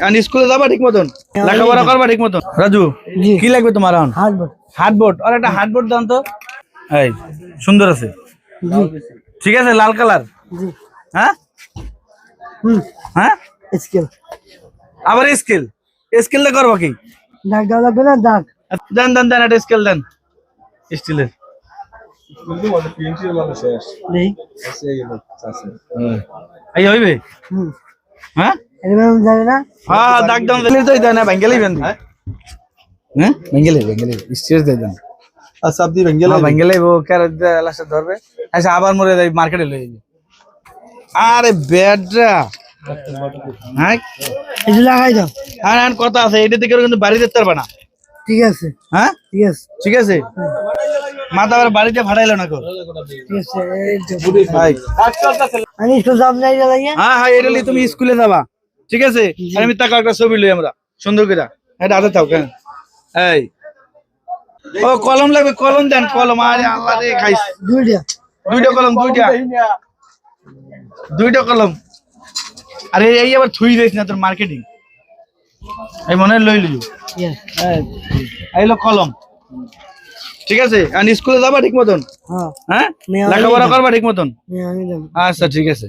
আর স্কুলে যাবা ঠিক মতন, লেখাপড়া করবা ঠিক মতন। রাজু কি লাগবে তোমার? হার্ডবোর্ড। আর একটা হার্ডবোর্ড দাও তো। এই সুন্দর আছে, ঠিক আছে, লাল কালার। হ্যাঁ হ্যাঁ, স্কেল আবার স্কেলটা করবা কি? দাগ দেওয়া লাগবে না? দাগ দেন দেন দেন, একটা স্কেল দেন স্টিলের। নেই। এই হইবে? হ্যাঁ জানি না। হ্যাঁ, দাগ দাম দিলে তো দেয় না, বেঙ্গলি বেন। হ্যাঁ বেঙ্গলি স্টিচ দিয়ে দেন। আচ্ছা আপনি বেঙ্গলি বেঙ্গলি ও ক্যারেট লাস্টে ধরবে, আচ্ছা আবার মরে যাই মার্কেটে লয়ে যাবে। আরে বেডরা, হ্যাঁ কিছু লাগাই দাও। আর আর কথা আছে, এটা থেকে কিন্তু বাড়ি যেতে পারবে না। ঠিক আছে, হ্যাঁ ঠিক আছে, ঠিক আছে, মাথা আবার বাড়িতে ফাটাইলো না কর। ঠিক আছে। ভাই আমি স্কুল যাব নাই জ্বালাইয়া। হ্যাঁ হ্যাঁ, এটা নিয়ে তুমি স্কুলে যাবা, ঠিক আছে? আর আমি টাকা একটা ছবি লই আমরা সুন্দর করে, এটা হাতে থাক। হ্যাঁ, এই ও কলম লাগবে, কলম দেন, কলম। আরে আল্লাহ রে, খাইস দুইটা কলম, দুইটা কলম। আরে এই আবার থুই দিস না তোর মার্কেটিং, এই মনে লই লই। এইলো কলম, ঠিক আছে? আর স্কুলে যাবা ঠিক মতন, হ্যাঁ লেখাপড়া করবা ঠিক মতন। আচ্ছা ঠিক আছে।